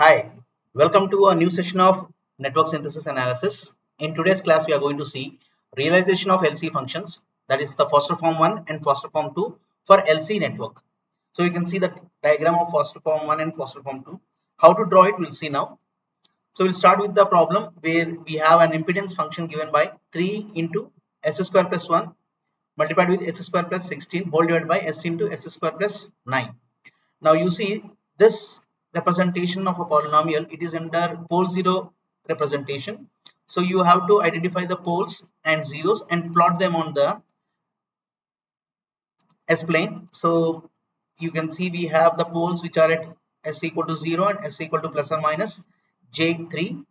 Hi, welcome to a new session of network synthesis analysis. In today's class, we are going to see realization of LC functions, that is the Foster form 1 and Foster form 2 for LC network. So you can see the diagram of Foster form 1 and Foster form 2. How to draw it, we'll see now. So we'll start with the problem where we have an impedance function given by 3 into s square plus 1 multiplied with s square plus 16 whole divided by s into s square plus 9. Now you see this representation of a polynomial, it is under pole zero representation. So you have to identify the poles and zeros and plot them on the S-plane. So you can see we have the poles which are at s equal to 0 and s equal to plus or minus j3,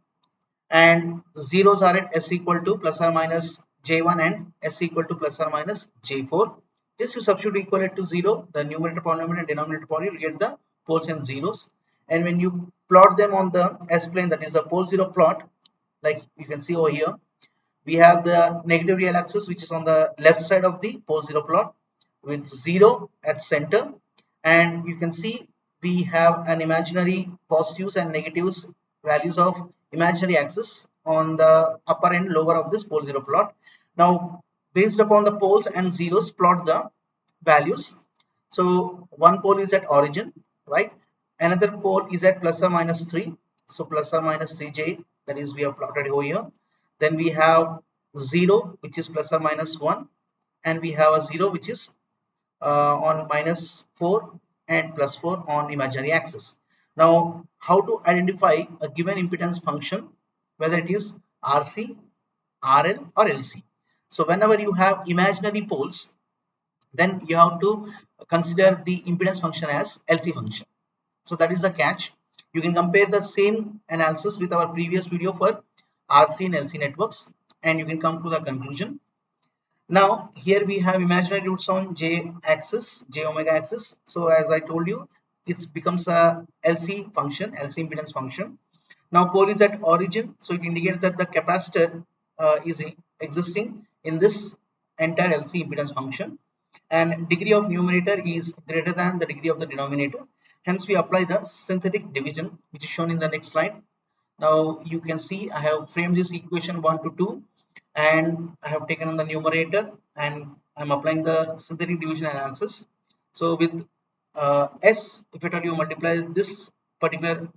and zeros are at s equal to plus or minus j1 and s equal to plus or minus j4. Just you substitute equivalent to 0, the numerator polynomial and denominator polynomial, you get the poles and zeros. And when you plot them on the S-plane, that is the pole 0 plot, like you can see over here, we have the negative real axis which is on the left side of the pole 0 plot with 0 at center, and you can see we have an imaginary positives and negatives values of imaginary axis on the upper and lower of this pole 0 plot. Now based upon the poles and zeros, plot the values. So one pole is at origin, right? Another pole is at plus or minus 3, so plus or minus 3j, that is we have plotted over here. Then we have 0 which is plus or minus 1, and we have a 0 which is on minus 4 and plus 4 on imaginary axis. Now how to identify a given impedance function, whether it is RC, RL or LC. So whenever you have imaginary poles, then you have to consider the impedance function as LC function. So that is the catch. You can compare the same analysis with our previous video for RC and LC networks, and you can come to the conclusion. Now here we have imaginary roots on j axis, j omega axis. So as I told you, it becomes a LC function, LC impedance function. Now pole is at origin, so it indicates that the capacitor is existing in this entire LC impedance function, and degree of numerator is greater than the degree of the denominator. Hence we apply the synthetic division, which is shown in the next slide. Now you can see I have framed this equation 1 to 2, and I have taken on the numerator and I'm applying the synthetic division analysis. So with s, if at all you multiply this particular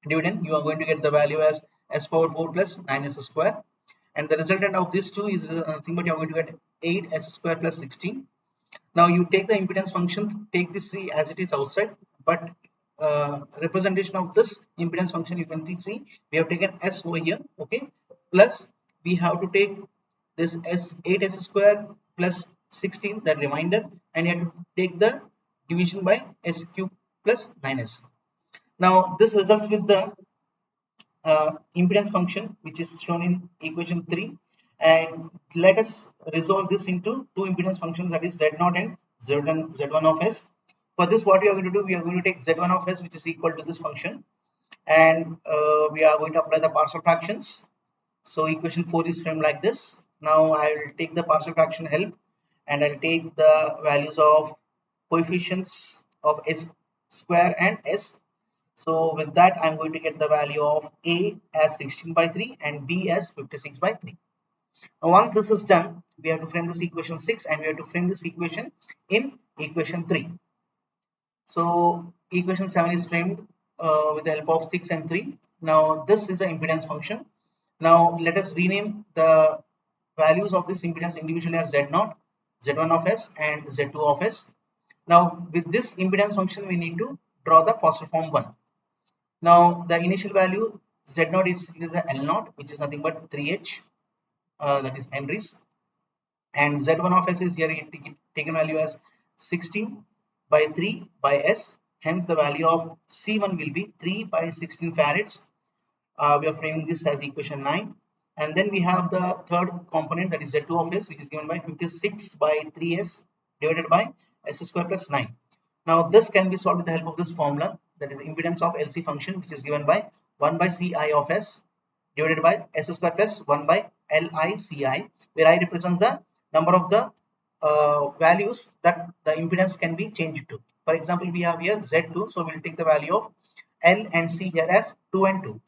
dividend, you are going to get the value as s power 4 plus 9s square, and the resultant of this 2 is nothing but you are going to get 8s square plus 16. Now you take the impedance function, take this 3 as it is outside, but representation of this impedance function, you can see we have taken s over here, okay, plus we have to take this s 8s square plus 16, that remainder, and you have to take the division by s cube plus 9s. Now this results with the impedance function which is shown in equation 3, and let us resolve this into two impedance functions, that is z0 and z1 of s. For this, what we are going to do, we are going to take z1 of s which is equal to this function, and we are going to apply the partial fractions. So equation 4 is framed like this. Now I will take the partial fraction help, and I'll take the values of coefficients of s square and s. So with that, I'm going to get the value of A as 16 by 3 and B as 56 by 3. Now once this is done, we have to frame this equation 6 and we have to frame this equation in equation 3. So equation 7 is framed with the help of 6 and 3. Now this is the impedance function. Now let us rename the values of this impedance individually as Z0, Z1 of S and Z2 of S. Now with this impedance function, we need to draw the Foster form 1. Now the initial value Z0 is a L0, which is nothing but 3H, that is Henry's, and Z1 of S is here taken value as 16 by 3 by S. Hence the value of C1 will be 3 by 16 farads. We are framing this as equation 9, and then we have the third component, that is Z2 of S, which is given by 56 by 3S divided by S square plus 9. Now this can be solved with the help of this formula, that is impedance of LC function, which is given by 1 by Ci of S divided by S square plus 1 by Li Ci, where I represents the number of the values that the impedance can be changed to. For example, we have here Z2, so we'll take the value of L and C here as 2 and 2.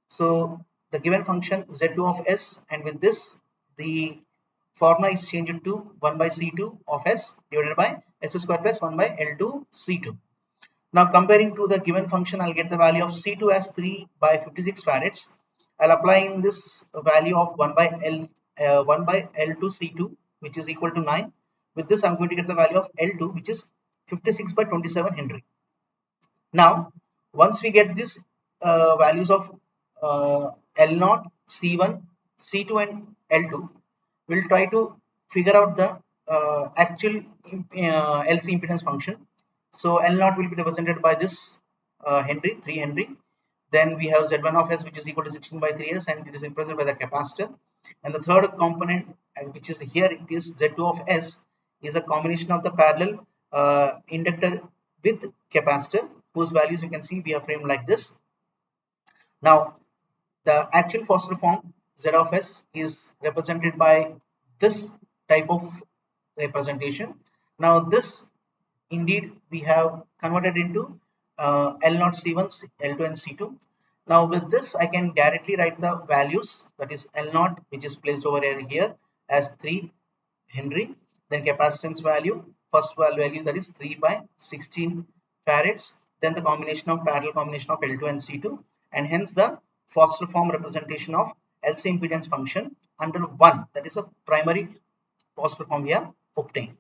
So the given function z2 of s, and with this the formula is changed to 1 by c2 of s divided by s square plus 1 by L2 c2. Now comparing to the given function, I'll get the value of C2 as 3 by 56 farads. I'll apply in this value of 1 by L 1 by L2 C2, which is equal to 9. With this, I'm going to get the value of L2, which is 56 by 27 Henry. Now, once we get these values of L0, C1, C2, and L2, we'll try to figure out the actual LC impedance function. So L0 will be represented by this Henry, 3 Henry. Then we have Z1 of S, which is equal to 16 by 3S, and it is represented by the capacitor. And the third component, which is here, it is Z2 of S, is a combination of the parallel inductor with capacitor, whose values you can see we have framed like this. Now, the actual Foster form Z of S is represented by this type of representation. Now, this indeed we have converted into L0, C1, L2, and C2. Now, with this, I can directly write the values, that is L0, which is placed over here as 3 Henry, then capacitance value, first value, that is 3 by 16 farads, then the combination of parallel combination of L2 and C2, and hence the Foster form representation of LC impedance function under 1, that is a primary Foster form we have obtained.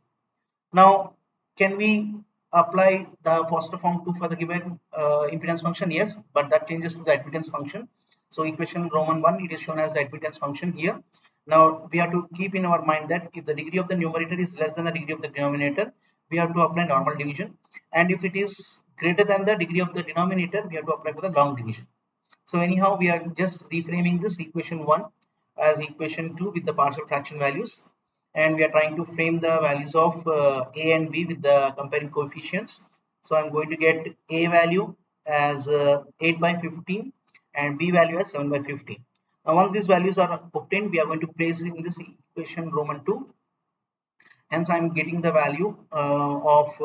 Now, can we apply the Foster form 2 for the given impedance function? Yes, but that changes to the admittance function. So equation Roman 1, it is shown as the admittance function here. Now, we have to keep in our mind that if the degree of the numerator is less than the degree of the denominator, we have to apply normal division. And if it is greater than the degree of the denominator, we have to apply for the long division. So anyhow, we are just reframing this equation 1 as equation 2 with the partial fraction values, and we are trying to frame the values of a and b with the comparing coefficients. So I'm going to get a value as 8 by 15 and b value as 7 by 15. Now once these values are obtained, we are going to place in this equation Roman 2. Hence I'm getting the value of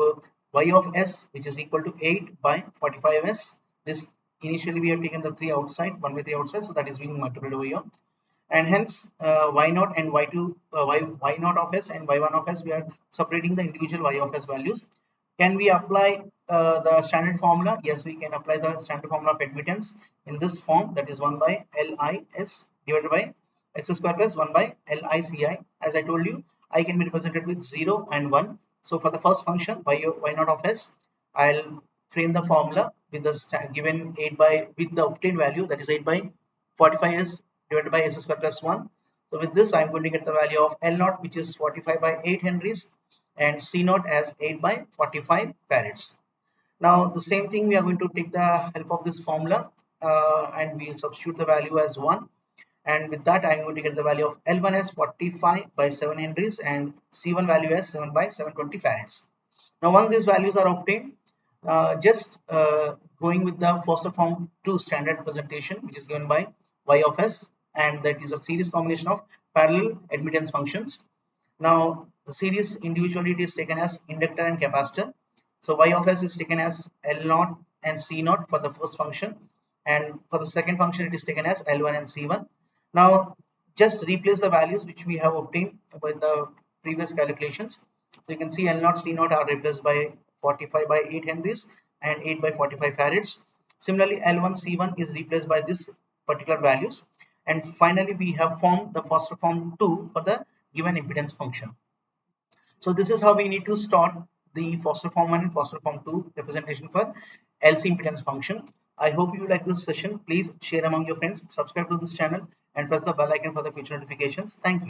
y of s, which is equal to 8 by 45s. This initially we have taken the 3 outside, 1 by 3 outside, so that is being multiplied over here. And hence y0 and y2 y0 of s and y1 of s, we are separating the individual y of s values. Can we apply the standard formula? Yes, we can apply the standard formula of admittance in this form, that is 1 by lis divided by s square plus 1 by lici. As I told you, I can be represented with 0 and 1. So for the first function y0 of s, I'll frame the formula with the given 8 by with the obtained value, that is 8 by 45s divided by s square plus 1. So with this, I'm going to get the value of L0, which is 45 by 8 henries, and C0 as 8 by 45 farads. Now the same thing, we are going to take the help of this formula and we'll substitute the value as 1. And with that, I'm going to get the value of L1 as 45 by 7 henries and C1 value as 7 by 720 farads. Now once these values are obtained, just going with the Foster form 2 standard representation, which is given by y of s, and that is a series combination of parallel admittance functions. Now the series individually it is taken as inductor and capacitor. So y of s is taken as L0 and C0 for the first function, and for the second function it is taken as L1 and C1. Now just replace the values which we have obtained by the previous calculations. So you can see L0, C0 are replaced by 45 by 8 henries and 8 by 45 farads. Similarly, L1, C1 is replaced by this particular values. And finally, we have formed the Foster form 2 for the given impedance function. So this is how we need to start the Foster form 1 and Foster form 2 representation for LC impedance function. I hope you like this session. Please share among your friends, subscribe to this channel, and press the bell icon for the future notifications. Thank you.